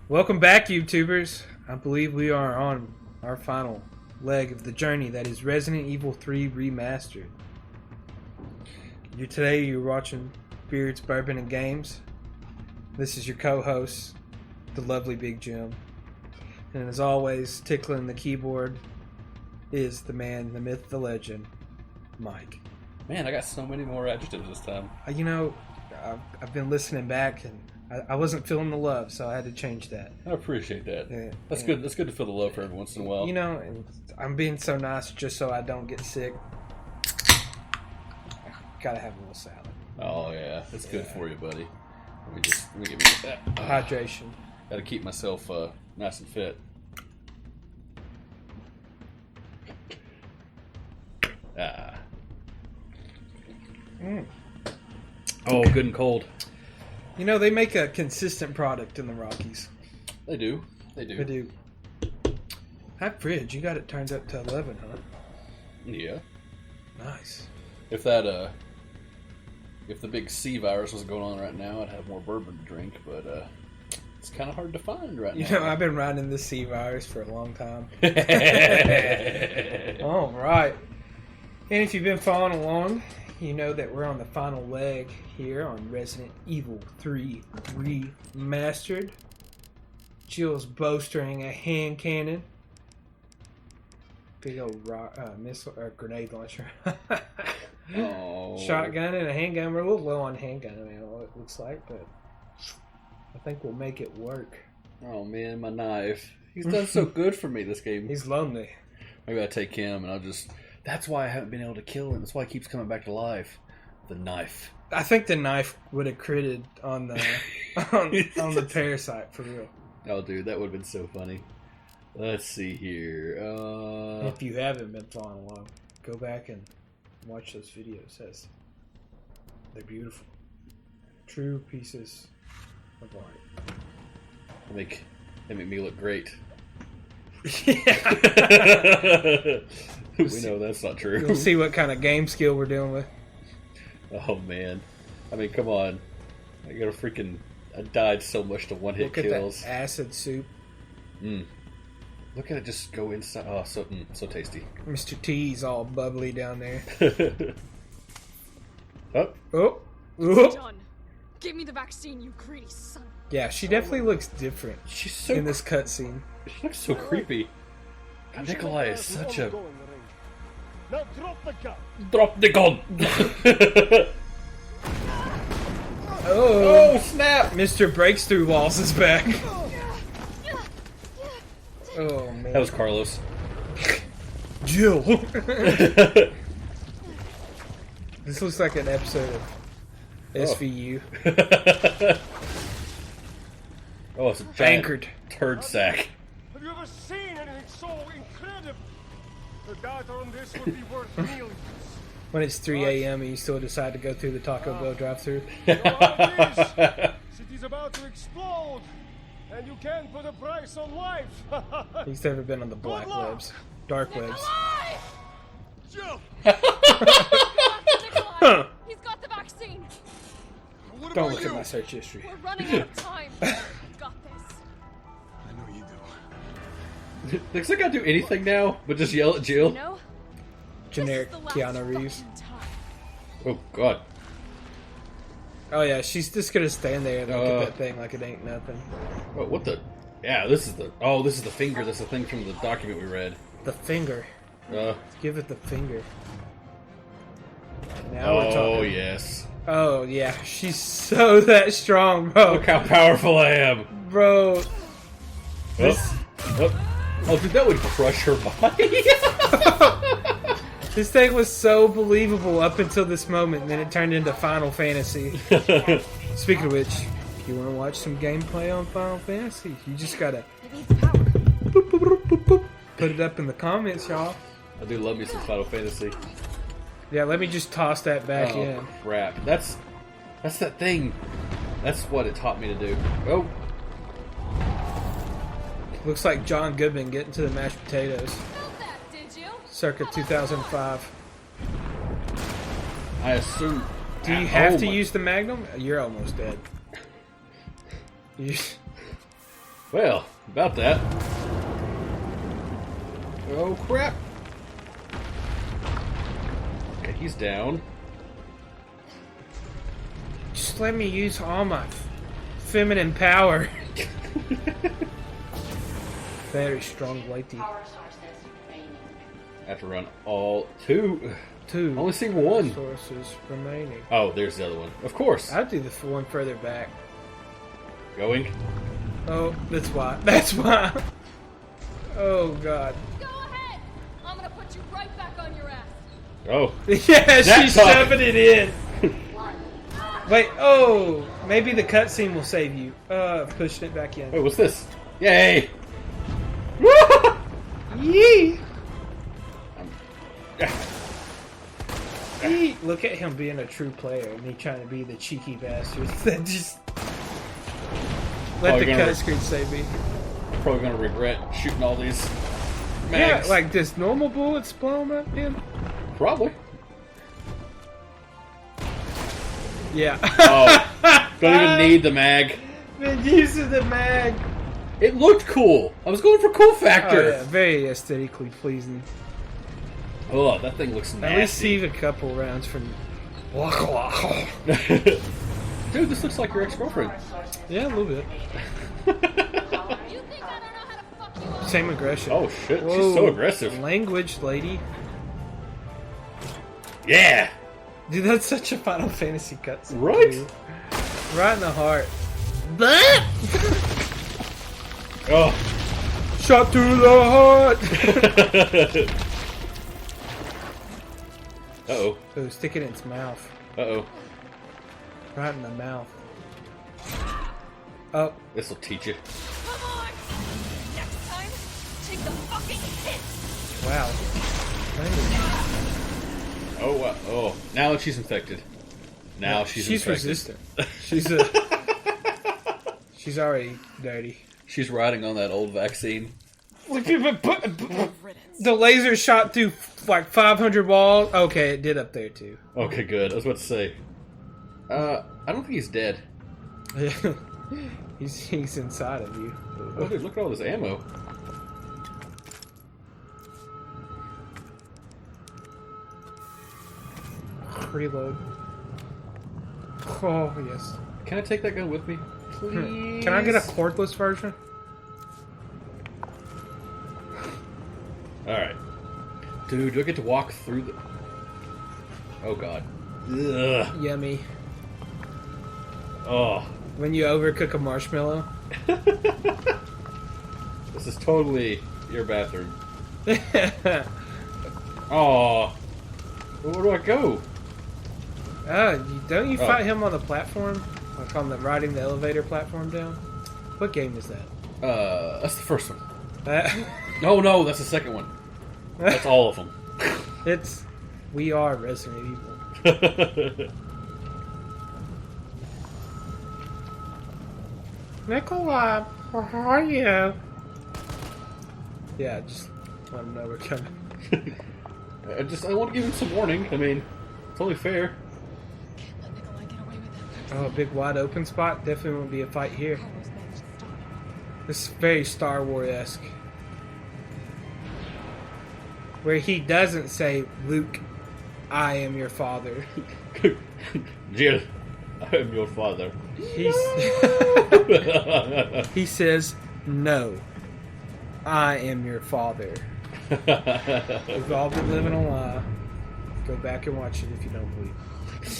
Welcome back, YouTubers. I believe we are on our final leg of the journey that is Resident Evil 3 Remastered. Today you're watching Beards, Bourbon, and Games. This is your co-host, the lovely Big Jim. And as always, tickling the keyboard is the man, the myth, the legend, Mike. Man, I got so many more adjectives this time. You know, I've been listening back and I wasn't feeling the love, so I had to change that. I appreciate that. Yeah, That's good. That's good to feel the love for every once in a while. You know, and I'm being so nice just so I don't get sick. Gotta have a little salad. Oh yeah, it's good for you, buddy. Let me give me that. Hydration. Gotta keep myself nice and fit. Oh, good and cold. You know, they make a consistent product in the Rockies. They do. They do. They do. That fridge, you got it turned up to 11, huh? Yeah. Nice. If the big C virus was going on right now, I'd have more bourbon to drink, but it's kind of hard to find right now. You know, I've been riding this C virus for a long time. All right. And if you've been following along, you know that we're on the final leg here on Resident Evil 3 Remastered. Jill's bowstring a hand cannon. Big old missile or grenade launcher. Oh. Shotgun and a handgun. We're a little low on handgun, I mean, what it looks like, but I think we'll make it work. Oh man, my knife. He's done so good for me this game. He's lonely. Maybe I take him and I'll just... That's why I haven't been able to kill him. That's why he keeps coming back to life. The knife. I think the knife would have critted on the on the parasite for real. Oh, dude, that would have been so funny. Let's see here. If you haven't been following along, go back and watch those videos. They're beautiful, true pieces of art. They make me look great. We know that's not true. You'll see what kind of game skill we're dealing with. Oh man, I mean, come on! I got a freaking. I died so much to one-hit kills. Look at that acid soup. Look at it just go inside. Oh, so tasty. Mr. T's all bubbly down there. Done. Give me the vaccine, you greedy son. Yeah, she definitely looks different. She's so in this cutscene. She looks so creepy. Nikolai is such a. Now drop the gun. Drop the gun. Oh snap! Mr. Breaks Through Walls is back. Oh man. That was Carlos. Jill. This looks like an episode of SVU. Oh, it's a giant Anchored turd sack. Have you ever seen anything so incredible? The data on this would be worth millions. when it's 3 a.m. and you still decide to go through the Taco Bell drive-thru. You know how it is. City's about to explode, and you can't put a price on life. He's never been on the black webs, dark webs. Jill! Nikolai! He's got the vaccine. What Don't about look you? at my search history. We're running out of time. We've got this. I know you do. Looks like I'll do anything now, but just yell at Jill. You know, Generic this is the last Keanu Reeves. fucking time. Oh god. Oh yeah, she's just gonna stand there and look at that thing like it ain't nothing. Oh, what the? Yeah, this is the. Oh, this is the finger. That's the thing from the document we read. The finger. Uh. Give it the finger. Now we're talking. Oh yes. Oh yeah, she's so that strong, bro. Look how powerful I am, Bro. Oh, dude, that would crush her body. This thing was so believable up until this moment, and then it turned into Final Fantasy. Speaking of which, if you want to watch some gameplay on Final Fantasy, you just gotta It needs power. boop, boop, boop, boop, boop. Put it up in the comments, y'all. I do love me some Final Fantasy. Yeah, let me just toss that back Oh in. crap! That's that thing. That's what it taught me to do. Oh. Looks like John Goodman getting to the mashed potatoes. Felt that, did you? Circa 2005. I assume. Do you have to use the Magnum? You're almost dead. Well, about that. Oh, crap. Okay, he's down. Just let me use all my feminine power. Very strong lady. Power sources remaining. I have to run all two. Two. Only see one. Sources remaining. Oh, there's the other one. Of course. I'll do the one further back. Going. Oh, that's why. That's why. Oh, God. Go ahead! I'm gonna put you right back on your ass. Oh. Yeah, she's time. shoving it in. Wait, oh, maybe the cutscene will save you. Pushing it back in. Wait, what's this? Yay! Yee! Yee! Look at him being a true player and me trying to be the cheeky bastard that just let the cutscene save me. Probably gonna regret shooting all these Yeah, mags. like does normal bullets blow him up in? Probably. Yeah. Oh, don't even need the mag. Been using the mag. It looked cool. I was going for cool Oh factor. yeah, very aesthetically pleasing. Oh, that thing looks At least nasty. save a couple rounds from. Dude, this looks like your ex-girlfriend. Yeah, a little bit. You think I don't know how to fuck you up? Same aggression. Oh shit, Whoa. she's so aggressive. Language, lady. Yeah. Dude, that's such a Final Fantasy cutscene. Right? Dude. Right in the heart. Oh. Shot through the heart. Uh-oh. Oh, stick it in its mouth. Uh-oh. Right in the mouth. Oh, This'll teach you. Come on! Next time, take the fucking hit! wow. Language. Oh, wow. Oh. Now she's infected. Now she's infected. resistant. She's already dirty. She's riding on that old vaccine. The laser shot through like 500 walls. Okay, it did up there too. Okay, good. I was about to say. I don't think he's dead. he's inside of you. Oh, dude, look at all this ammo. Reload. Oh yes. Can I take that gun with me? Please? Can I get a cordless version? Alright. Dude, do I get to walk through the... Oh, God. Ugh. Yummy. Oh. When you overcook a marshmallow. This is totally your bathroom. Oh. Where do I go? Don't you fight him on the platform? Like on the riding the elevator platform down? What game is that? That's the first one. Oh, no, that's the second one. That's all of them. It's we are Resident Evil. Nikolai, how are you? Yeah, just let him know we're coming. I want to give him some warning. I mean, it's only fair. Let Nikolai get away with it. Oh, a big wide open spot. Definitely won't be a fight here. This is very Star Wars-esque. Where he doesn't say, Luke, I am your father. Jill, I am your father. He says, no, I am your father. We've all been living a lie. Go back and watch it if you don't believe.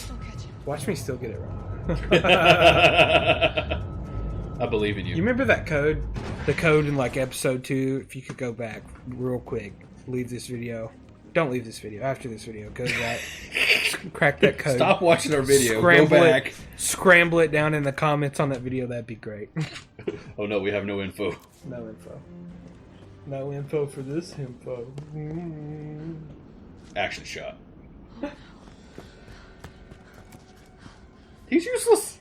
Don't catch him. Watch me still get it wrong. I believe in you. You remember that code? The code in like episode 2? If you could go back real quick, leave this video. Don't leave this video. After this video, go back, crack that code. Stop watching our video. Scramble Go back. Scramble it down in the comments on that video. That'd be great. Oh no, we have no info. No info. No info for this info. Action shot. He's useless.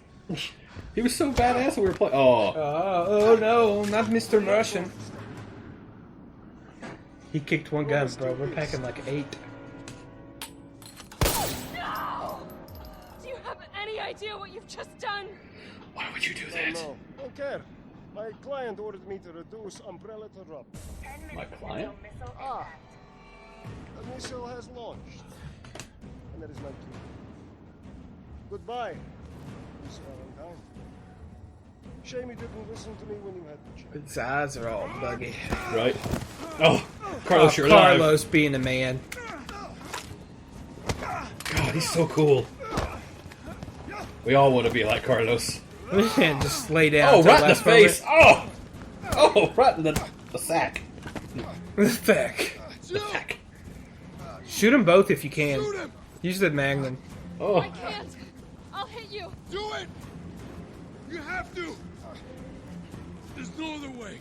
He was so badass when we were playing. Oh. Oh no, not Mr. Russian. He kicked one gun, bro. We're packing like 8. No! Do you have any idea what you've just done? Why would you do Oh that? no, don't care. My client ordered me to reduce umbrella to rubber. My client? Ah, the missile has launched. And that is my cue. Goodbye, Miss Valentine. Shame you didn't listen to me when you had the chance. His eyes are all buggy. Right? Oh, Carlos, you're alive. Carlos being a man. God, he's so cool. We all want to be like Carlos. Man, just lay down. Oh, till right in the last face. moment. Oh, right in the sack. The feck. The sack. Shoot them both if you can. Use the magnum. Oh, I can't. I'll hit you. Do it! You have to! There's no other way.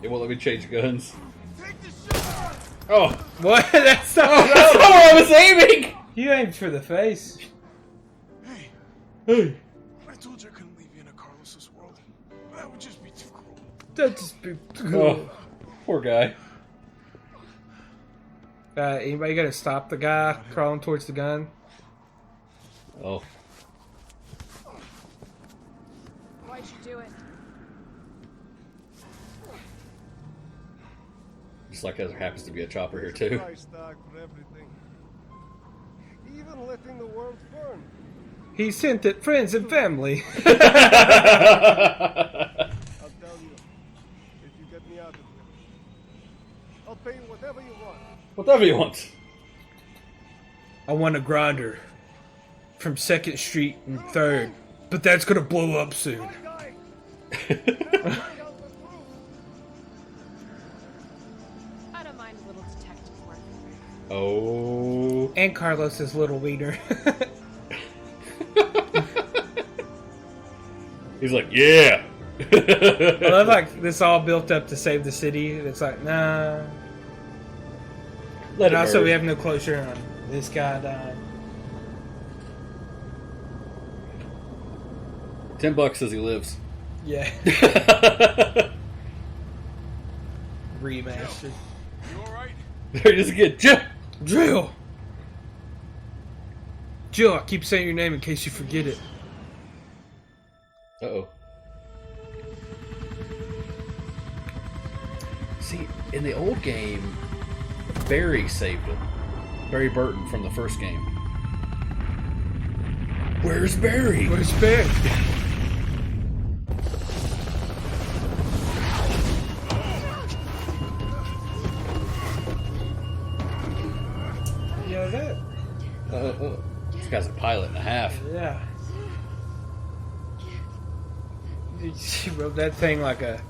it won't let me change guns. Take the shot! Oh, What? That's not. that's not where I was aiming. You aimed for the face. Hey, Hey. I told you I couldn't leave you in a Carlos's world. That would just be too cruel. That just be Oh, poor guy. Anybody gonna stop the guy crawling towards the gun? Oh, Why'd you do it? just like there happens to be a chopper here too. Price tag for everything. Even letting the world burn. He sent it friends and family. I'll tell you, if you get me out of here, I'll pay you whatever you want. Whatever you want. I want a grinder from 2nd Street and 3rd, but that's gonna blow up soon. Guy, I don't mind a little detective work. Oh. And Carlos's little wiener. He's like, yeah. I love like this all built up to save the city. And it's like, nah. Let And it also, hurt. we have no closure on this guy dying. $10 says he lives. Yeah. Remastered. You alright? There it is again. Jill. Jill! Jill, I keep saying your name in case you forget it. Uh-oh. See, in the old game, Barry saved him. Barry Burton from the first game. Where's Barry? Where's Ben? Yeah, that. This guy's a pilot and a half. Yeah. She rode that thing like a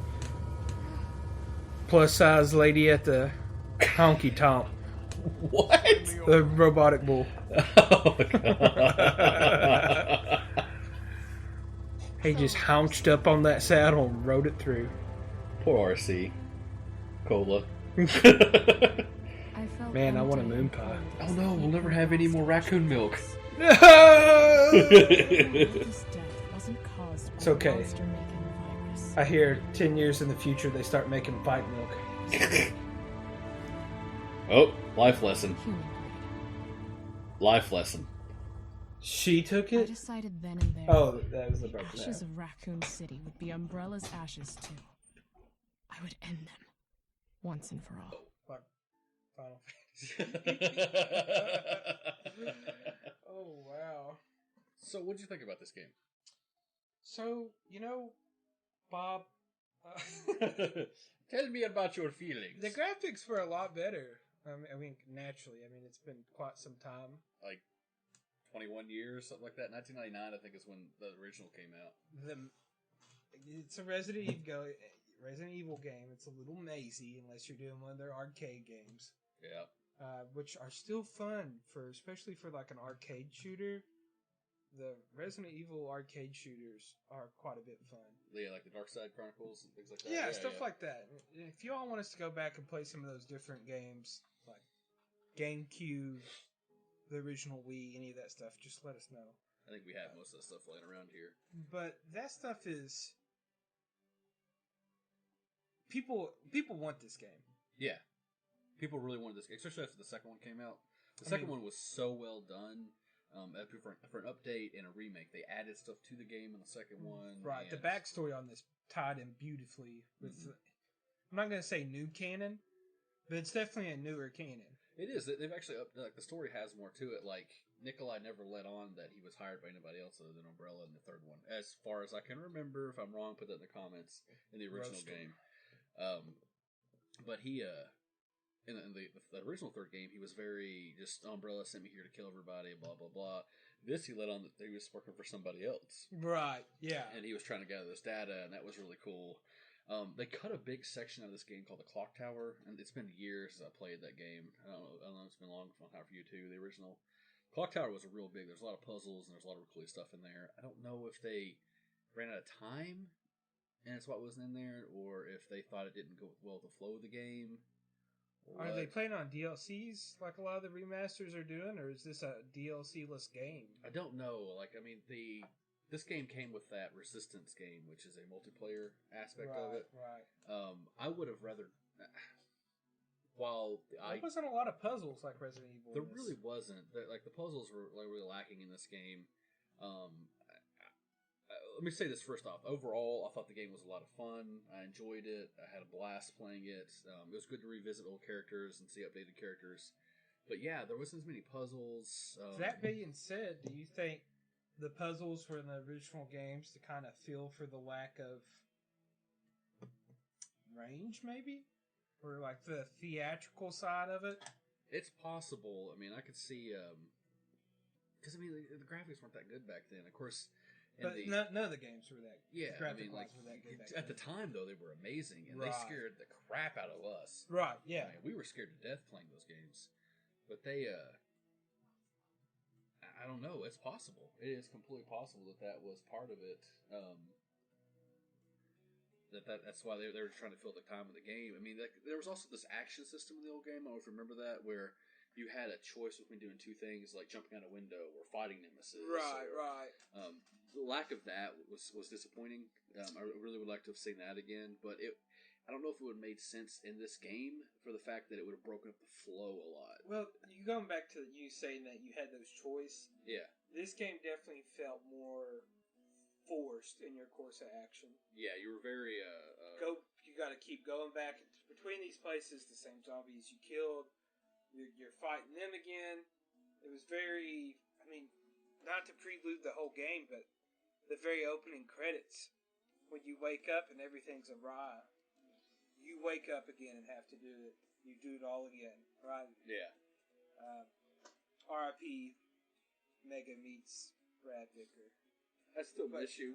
plus-size lady at the honky tonk. What? The robotic bull. Oh, God. He just hounched up on that saddle and rode it through. Poor RC. Cola. Man, I want a moon pie. Oh no, we'll never have any more raccoon milk. It's okay. I hear 10 years in the future they start making fight milk. Oh, life lesson. Life lesson. She took I it? decided then and there. Oh, that was the broken Ashes of Raccoon City would be Umbrella's ashes too. I would end them once and for all. Final Oh, wow. So, what'd you think about this game? So, Bob, Tell me about your feelings. the graphics were a lot better. I mean, naturally. I mean, it's been quite some time. Like 21 years, something like that. 1999, I think, is when the original came out. It's a Resident Evil game. It's a little mazy unless you're doing one of their arcade games. Yeah. Which are still fun especially for like an arcade shooter. The Resident Evil arcade shooters are quite a bit fun. Yeah, like the Dark Side Chronicles and things like that. Yeah, stuff like that. If you all want us to go back and play some of those different games, like GameCube, the original Wii, any of that stuff, just let us know. I think we have most of that stuff laying around here. But that stuff is people want this game. Yeah. People really wanted this game, especially after the second one came out. The second one was so well done. for an update and a remake. They added stuff to the game in the second one. Right. And The backstory on this tied in beautifully with. I'm not going to say new canon, but it's definitely a newer canon. It is. They've actually like the story has more to it. Like Nikolai never let on that he was hired by anybody else other than Umbrella in the third one, as far as I can remember. If I'm wrong, put that in the comments in the original game. But he in the original third game, he was very just Umbrella sent me here to kill everybody, blah blah blah. This he let on that he was working for somebody else, right? Yeah, and he was trying to gather this data, and that was really cool. They cut a big section of this game called the Clock Tower, and it's been years since I played that game. I don't know it's been a long time for you too. The original Clock Tower was real big. There's a lot of puzzles and there's a lot of cool stuff in there. I don't know if they ran out of time and that's why it wasn't in there, or if they thought it didn't go well with the flow of the game. Are they planning on DLCs like a lot of the remasters are doing, or is this a DLC-less game? I don't know. Like, I mean, this game came with that Resistance game, which is a multiplayer aspect of it. Right. I would have rather. While there wasn't a lot of puzzles like Resident Evil. There really wasn't. Like the puzzles were really lacking in this game. Let me say this first off. Overall, I thought the game was a lot of fun. I enjoyed it. I had a blast playing it. It was good to revisit old characters and see updated characters. But yeah, there wasn't as many puzzles. That being said, do you think the puzzles were in the original games to kind of feel for the lack of range, maybe? Or like the theatrical side of it? It's possible. I mean, I could see... because, I mean, the graphics weren't that good back then. Of course... But none of the games were that. Yeah, I mean, like were that good at the time though, they were amazing, and right. they scared the crap out of us. Right? Yeah, I mean, we were scared to death playing those games, but they, I don't know. It's possible. It is completely possible that was part of it. That's why they were trying to fill the time of the game. I mean, there was also this action system in the old game. I don't know if you remember that, where you had a choice between doing two things, like jumping out a window or fighting Nemesis. Right. The lack of that was disappointing. I really would like to have seen that again, but I don't know if it would have made sense in this game for the fact that it would have broken up the flow a lot. Well, you going back to you saying that you had those choice. Yeah. This game definitely felt more forced in your course of action. Yeah, you were very You got to keep going back between these places. The same zombies you killed, you're fighting them again. It was very. I mean, not to prelude the whole game, but the very opening credits when you wake up and everything's awry. You wake up again and have to do it. You do it all again, right? Yeah. R.I.P. Mega meets Brad Vicker. I still miss you.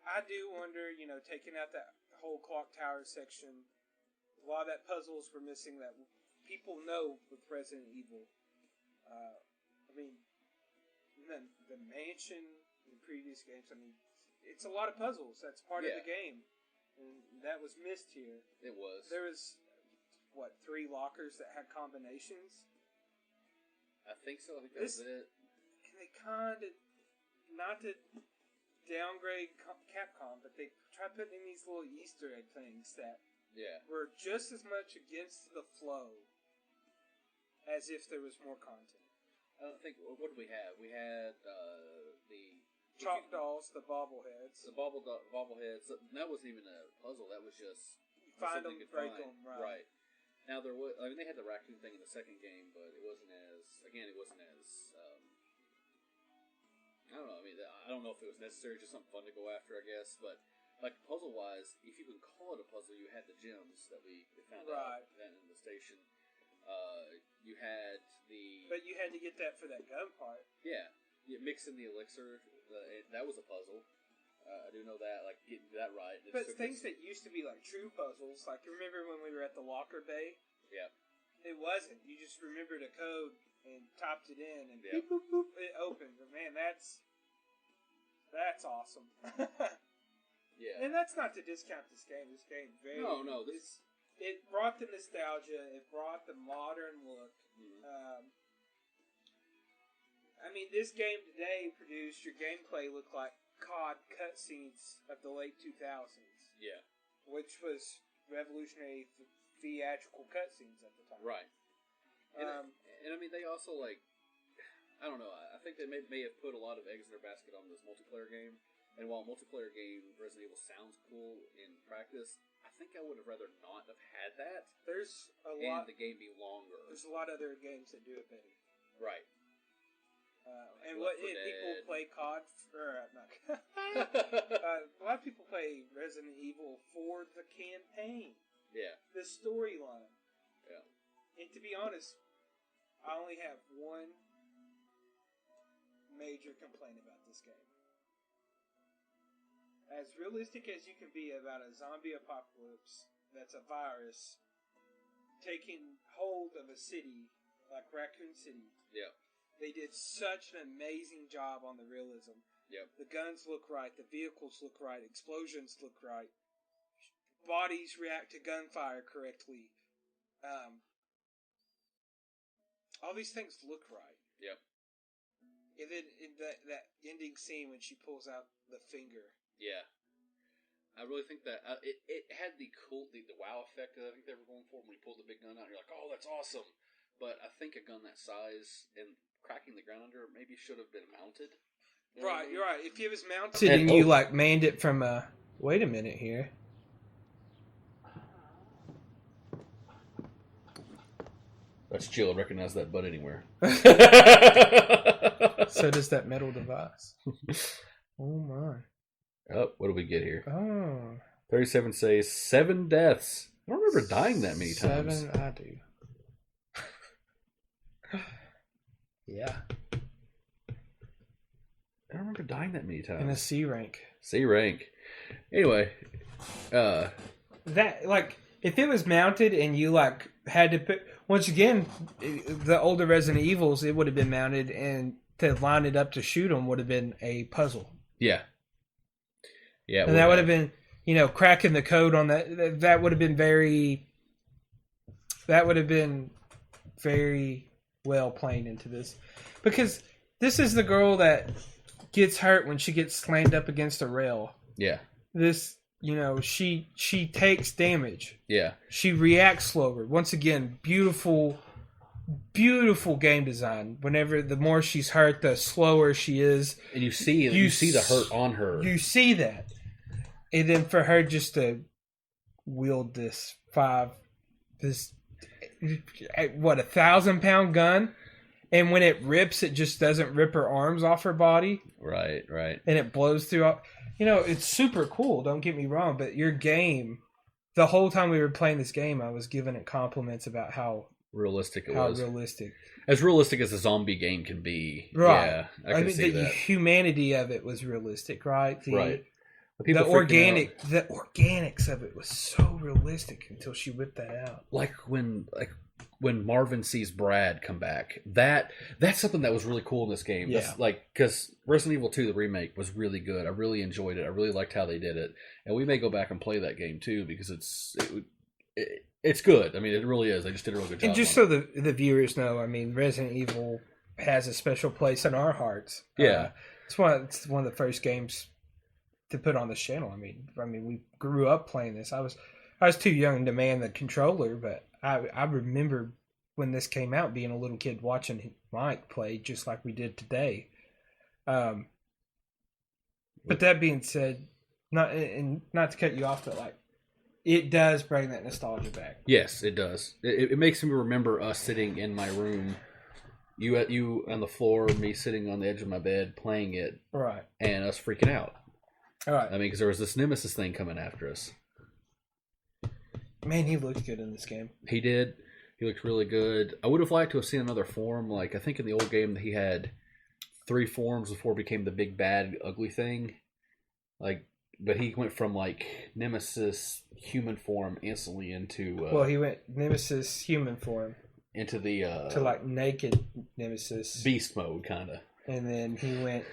I do wonder, taking out that whole clock tower section, a lot of that puzzles were missing that people know with Resident Evil. I mean, the mansion in previous games, I mean, it's a lot of puzzles. That's part of the game. And that was missed here. It was. There was, 3 lockers that had combinations? I think so. I think that was it. And they kind of, not to downgrade Capcom, but they tried putting in these little Easter egg things that were just as much against the flow as if there was more content. I don't think. What did we have? We had the chalk dolls, the bobbleheads. The bobbleheads. That wasn't even a puzzle. That was just find them, break them. Right. Now there was. I mean, they had the raccoon thing in the second game, but it wasn't as. Again, it wasn't as. I don't know. I mean, I don't know if it was necessary. Just something fun to go after, I guess. But like puzzle-wise, if you can call it a puzzle, you had the gems that we found out then in the station. You had the. But you had to get that for that gun part. Yeah, mixing the elixir. That was a puzzle. I do know that. Like getting that right. But things that used to be like true puzzles, like remember when we were at the locker bay? Yeah. It wasn't. You just remembered a code and typed it in, and boop, boop, boop, it opened. But man, that's awesome. Yeah. And that's not to discount this game. This game No. It brought the nostalgia. It brought the modern look. Mm-hmm. I mean, this game today produced your gameplay look like COD cutscenes of the late 2000s. Yeah. Which was revolutionary theatrical cutscenes at the time. Right. And I mean, they also, like, I don't know, I think they may have put a lot of eggs in their basket on this multiplayer game. And while multiplayer game Resident Evil sounds cool in practice, I think I would have rather not have had that. There's a and lot. the game be longer. There's a lot of other games that do it better. Right. And Left 4 people Dead. play COD a lot of people play Resident Evil for the campaign, Yeah. the storyline. Yeah. And to be honest, I only have one major complaint about this game. As realistic as you can be about a zombie apocalypse that's a virus taking hold of a city like Raccoon City. Yeah. They did such an amazing job on the realism. Yep. The guns look right, the vehicles look right, explosions look right, bodies react to gunfire correctly. All these things look right. Yep. And then in that ending scene when she pulls out the finger. Yeah. I really think that it had the wow effect that I think they were going for when you pulled the big gun out. You're like, oh, that's awesome. But I think a gun that size and cracking the ground under maybe should have been mounted. You know what I mean? You're right. If it was mounted and you like manned it from wait a minute here. That's chill. I recognize that butt anywhere. So does that metal device. Oh my. Oh, what do we get here? Oh. 37 says 7 deaths. I don't remember dying that many times. 7, I do. Yeah. I don't remember dying that many times. In a C rank. C rank. Anyway, that, like, if it was mounted and you like had to put, once again, the older Resident Evils, it would have been mounted, and to line it up to shoot them would have been a puzzle. Yeah. Yeah. And that would have been, cracking the code on that. That would have been very well playing into this. Because this is the girl that gets hurt when she gets slammed up against a rail. Yeah. This, she takes damage. Yeah. She reacts slower. Once again, beautiful game design. Whenever the more she's hurt, the slower she is. And you see the hurt on her. You see that. And then for her just to wield this 1,000-pound gun, and when it rips, it just doesn't rip her arms off her body. Right. And it blows through all. It's super cool, don't get me wrong, but your game, the whole time we were playing this game, I was giving it compliments about how realistic it was. Realistic. As realistic as a zombie game can be. Right. Yeah, I can see the that. humanity of it was realistic, right? Right. The organics of it was so realistic until she whipped that out. Like when Marvin sees Brad come back, that's something that was really cool in this game. Yeah. Because Resident Evil 2, the remake, was really good. I really enjoyed it. I really liked how they did it, and we may go back and play that game too because it's good. I mean, it really is. They just did a really good job. And just so the viewers know, I mean, Resident Evil has a special place in our hearts. Yeah, it's one of the first games to put on this channel. I mean, we grew up playing this. I was too young to man the controller, but I remember when this came out being a little kid watching Mike play just like we did today. But that being said, not to cut you off, but like it does bring that nostalgia back. Yes, it does. It makes me remember us sitting in my room, you on the floor, me sitting on the edge of my bed playing it, right, and us freaking out. All right. I mean, because there was this Nemesis thing coming after us. Man, he looked good in this game. He did. He looked really good. I would have liked to have seen another form. Like, I think in the old game he had 3 forms before it became the big bad ugly thing. Like, but he went from like Nemesis human form instantly into. He went Nemesis human form into the to like naked Nemesis beast mode, kind of. And then he went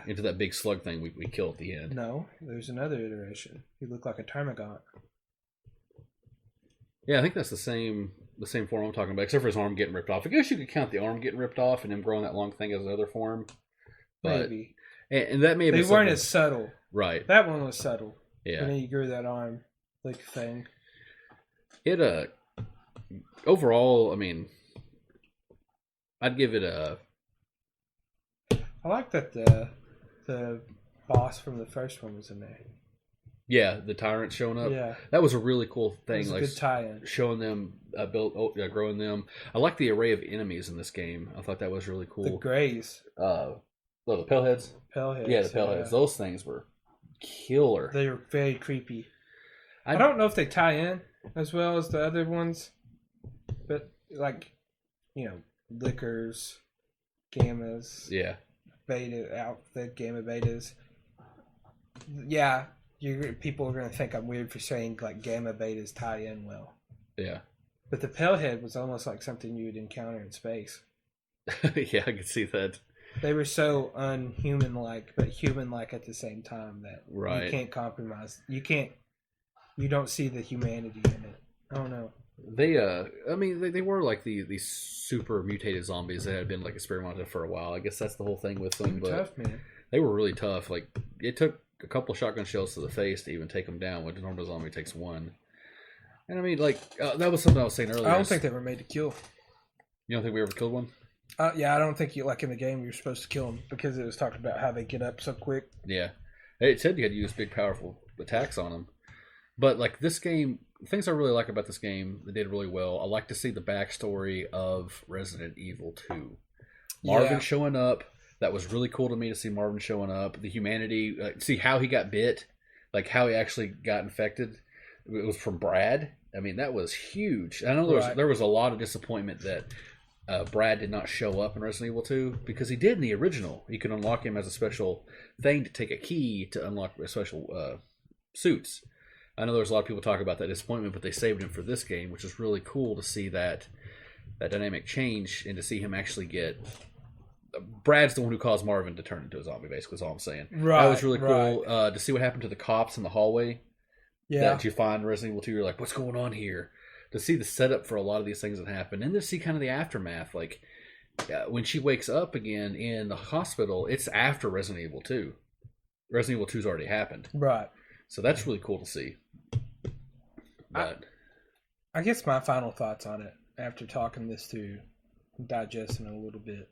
into that big slug thing we kill at the end. No, there's another iteration. He looked like a Termagant. Yeah, I think that's the same form I'm talking about, except for his arm getting ripped off. I guess you could count the arm getting ripped off and him growing that long thing as another form. But, maybe. And that may have been they weren't as subtle. Right. That one was subtle. Yeah. And then he grew that arm like a thing. It overall, I mean, I'd give it a. I like that the boss from the first one was in there. Yeah, the tyrant showing up. Yeah, That was a really cool it thing. was a Like good tie-in. showing them growing them. I like the array of enemies in this game. I thought that was really The cool. Greys, The Paleheads. Paleheads. Yeah, the Paleheads. Those things were killer. They were very creepy. I don't know if they tie in as well as the other ones, but like, liquors, gammas, Yeah. the gamma betas. Yeah, people are going to think I'm weird for saying like gamma betas tie in well. Yeah. But the Palehead was almost like something you would encounter in space. Yeah, I could see that. They were so unhuman-like, but human-like at the same time that Right. you can't compromise. You don't see the humanity in it. I don't know. They they were like these super mutated zombies that had been like experimented for a while. I guess that's the whole thing with them. They were But tough, man. they were really tough. Like it took a couple shotgun shells to the face to even take them down. When a normal zombie takes one. And I mean, like that was something I was saying earlier. I don't think they were made to kill. You don't think we ever killed one? Yeah, I don't think like in the game you're supposed to kill them because it was talked about how they get up so quick. Yeah, it said you had to use big, powerful attacks on them. But like this game, things I really like about this game, they did really well. I like to see the backstory of Resident Evil 2. Marvin showing up. That was really cool to me to see Marvin showing up. The humanity, see how he got bit, like how he actually got infected. It was from Brad. I mean, that was huge. I know there was a lot of disappointment that Brad did not show up in Resident Evil 2 because he did in the original. You could unlock him as a special thing to take a key to unlock special suits. I know there's a lot of people talking about that disappointment, but they saved him for this game, which is really cool to see that dynamic change and to see him actually get. Brad's the one who caused Marvin to turn into a zombie, basically, is all I'm saying. Right, that was really cool right. to see what happened to the cops in the hallway. Yeah. That you find in Resident Evil 2, you're like, what's going on here? To see the setup for a lot of these things that happen, and to see kind of the aftermath. Like, when she wakes up again in the hospital, it's after Resident Evil 2. Resident Evil 2's already happened. Right. So that's really cool to see. But I guess my final thoughts on it after talking this through, digesting it a little bit.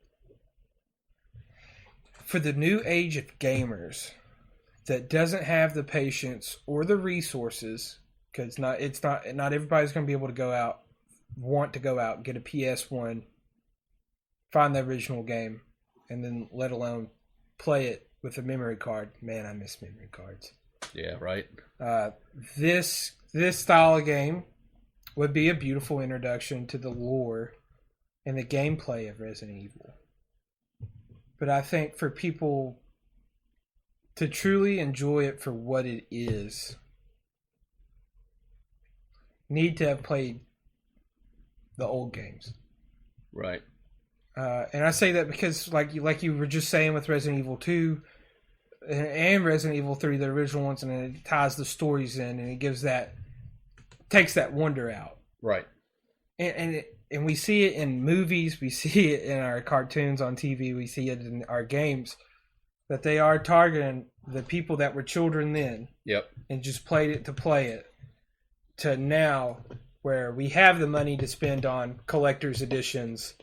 For the new age of gamers that doesn't have the patience or the resources, because not everybody's going to be able to want to go out, get a PS1, find the original game, and then let alone play it with a memory card. Man, I miss memory cards. yeah, right. This style of game would be a beautiful introduction to the lore and the gameplay of Resident Evil. But I think for people to truly enjoy it for what it is, need to have played the old games. Right. And I say that because, like you were just saying with Resident Evil 2 and Resident Evil 3, the original ones, and it ties the stories in, and it takes that wonder out. Right. And we see it in movies, we see it in our cartoons on TV, we see it in our games, that they are targeting the people that were children then. Yep. And just played it to play it, to now where we have the money to spend on collector's editions,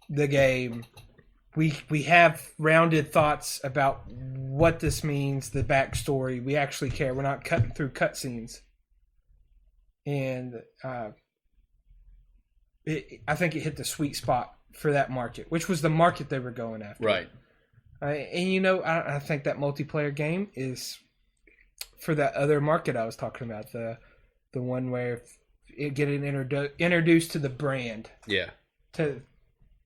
the game. We have rounded thoughts about what this means, the backstory. We actually care. We're not cutting through cutscenes. And I think it hit the sweet spot for that market, which was the market they were going after. Right. And I think that multiplayer game is for that other market I was talking about, the one where it getting introduced to the brand. Yeah.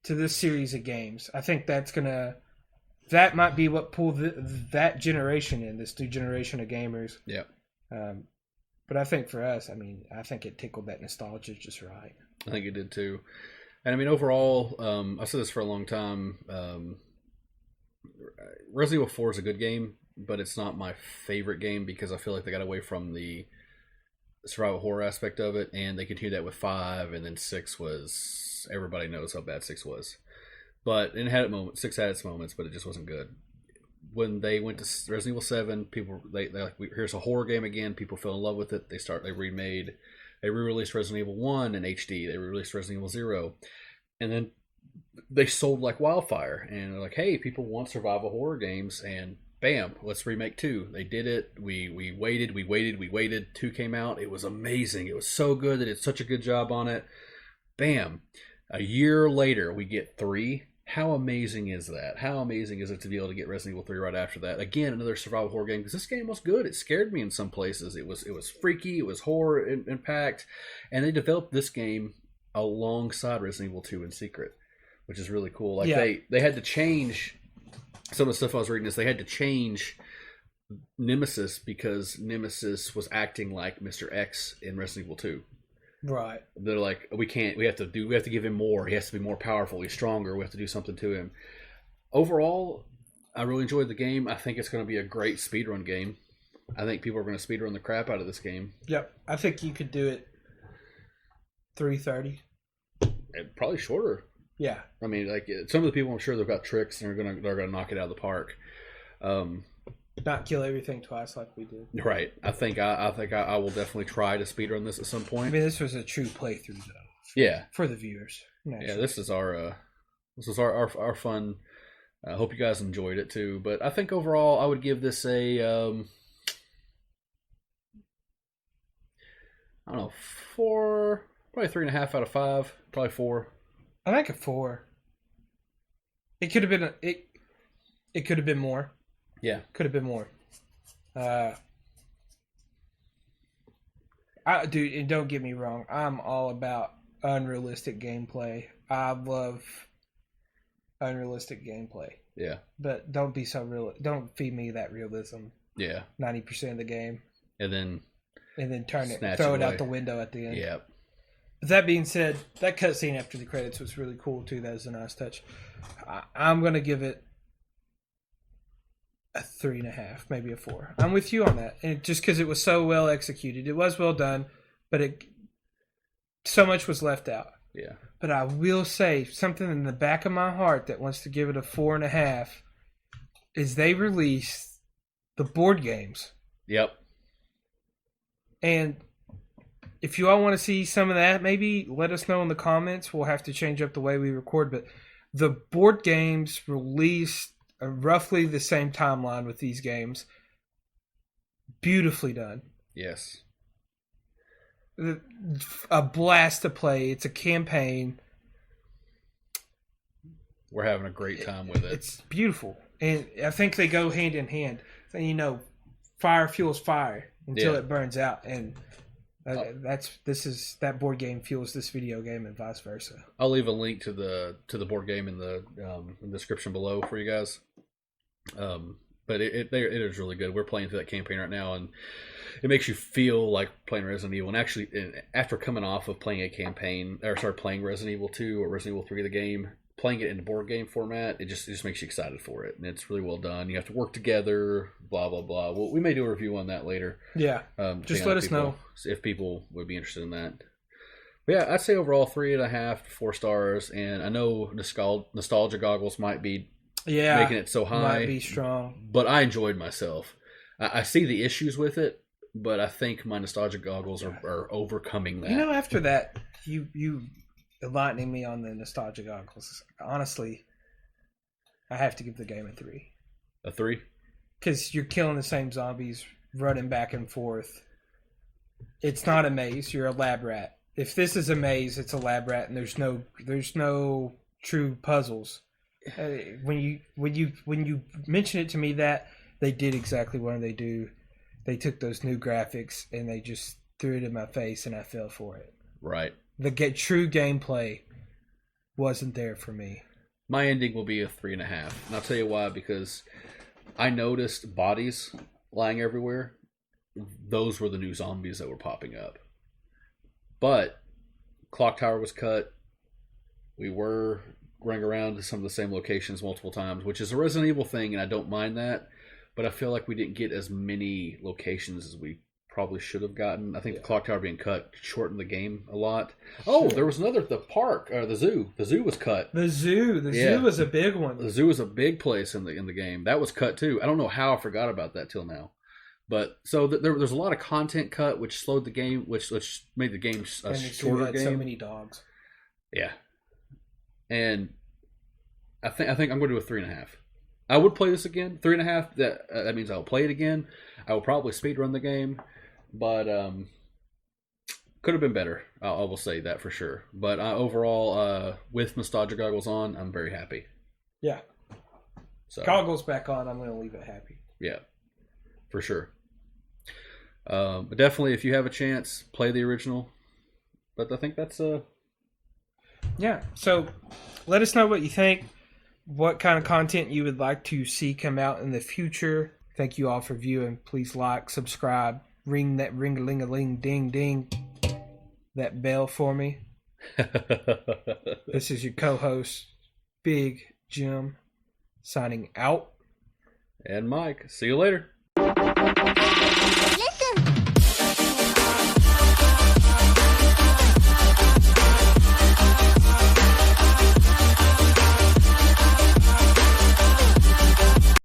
To this series of games. I think that might be what pulled that generation in, this new generation of gamers. Yeah. But I think for us, I think it tickled that nostalgia just right. I think it did too. And I mean, overall, I've said this for a long time. Resident Evil 4 is a good game, but it's not my favorite game because I feel like they got away from the survival horror aspect of it, and they continued that with 5, and then 6 was... Everybody knows how bad 6 was. But it had its moments. 6 had its moments, but it just wasn't good. When they went to Resident Evil 7, people, they like, here's a horror game again. People fell in love with it. They remade They re-released Resident Evil 1 in HD. They re-released Resident Evil 0. And then they sold like wildfire. And they're like, hey, people want survival horror games. And bam, let's remake 2. They did it. We waited. 2 came out. It was amazing. It was so good. They did such a good job on it. Bam. A year later, we get 3. How amazing is that? How amazing is it to be able to get Resident Evil 3 right after that? Again, another survival horror game, because this game was good. It scared me in some places. It was freaky. It was horror impact. And they developed this game alongside Resident Evil 2 in secret, which is really cool. Like they had to change some of the stuff I was reading is they had to change Nemesis because Nemesis was acting like Mr. X in Resident Evil 2. Right. They're like, we have to give him more. He has to be more powerful. He's stronger. We have to do something to him. Overall, I really enjoyed the game. I think it's going to be a great speedrun game. I think people are going to speedrun the crap out of this game. Yep. I think you could do it 3:30. Probably shorter. Yeah. I mean, like some of the people, I'm sure they've got tricks and they're gonna knock it out of the park. Not kill everything twice like we did. Right. I think I will definitely try to speedrun this at some point. I mean, this was a true playthrough though. Yeah. For the viewers. Naturally. Yeah. This is our fun. I hope you guys enjoyed it too. But I think overall, I would give this a I don't know, 4, probably 3.5 out of 5, probably 4. I think a 4. It could have been it could have been more. Yeah, could have been more. Dude, and don't get me wrong, I'm all about unrealistic gameplay. I love unrealistic gameplay. Yeah, but don't be so real. Don't feed me that realism. Yeah, 90% of the game, and then throw it out the window at the end. Yeah. That being said, that cutscene after the credits was really cool too. That was a nice touch. I'm gonna give it a 3.5, maybe a 4. I'm with you on that, and just because it was so well executed, it was well done, but so much was left out. Yeah. But I will say something in the back of my heart that wants to give it a 4.5 is they released the board games. Yep. And if you all want to see some of that, maybe let us know in the comments. We'll have to change up the way we record, but the board games released roughly the same timeline with these games. Beautifully done. Yes. A blast to play. It's a campaign. We're having a great time with it. It's beautiful. And I think they go hand in hand. So, fire fuels fire until it burns out. And that board game fuels this video game and vice versa. I'll leave a link to the board game in the description below for you guys. But it is really good. We're playing through that campaign right now, and it makes you feel like playing Resident Evil. And actually, after coming off of playing a campaign, or started playing Resident Evil 2 or Resident Evil 3, the game, playing it in the board game format, it just makes you excited for it, and it's really well done. You have to work together, blah blah blah. Well, we may do a review on that later. Yeah, just let us know if people would be interested in that. But yeah, I'd say overall 3.5 to 4 stars, and I know nostalgia goggles might be making it so high, might be strong, but I enjoyed myself. I see the issues with it, but I think my nostalgia goggles are overcoming that. After that, you enlightening me on the nostalgia goggles. Honestly, I have to give the game a 3. A 3? Because you're killing the same zombies, running back and forth. It's not a maze. You're a lab rat. If this is a maze, it's a lab rat, and there's no true puzzles. When you mention it to me that they did exactly what they do, they took those new graphics and they just threw it in my face, and I fell for it. Right. The true gameplay wasn't there for me. My ending will be a 3.5, and I'll tell you why. Because I noticed bodies lying everywhere. Those were the new zombies that were popping up. But clock tower was cut. We were running around to some of the same locations multiple times, which is a Resident Evil thing, and I don't mind that. But I feel like we didn't get as many locations as we probably should have gotten. I think the clock tower being cut shortened the game a lot. Oh, there was the park, or the zoo. The zoo was cut. The zoo was a big one. The zoo was a big place in the game. That was cut too. I don't know how I forgot about that till now. But so there's a lot of content cut, which slowed the game, which made the game a And it's shorter had game. so many dogs. Yeah, and I think I'm going to do a 3.5. I would play this again. 3.5. That means I'll play it again. I will probably speedrun the game, but could have been better. I will say that for sure. But overall, with nostalgia goggles on, I'm very happy. Yeah. So Goggles back on, I'm going to leave it happy. yeah, for sure. But definitely, if you have a chance, play the original. But I think that's Yeah. So let us know what you think. What kind of content you would like to see come out in the future. Thank you all for viewing. Please like, subscribe, ring that ring-a-ling-a-ling, ding-ding, that bell for me. This is your co-host, Big Jim, signing out. And Mike. See you later. This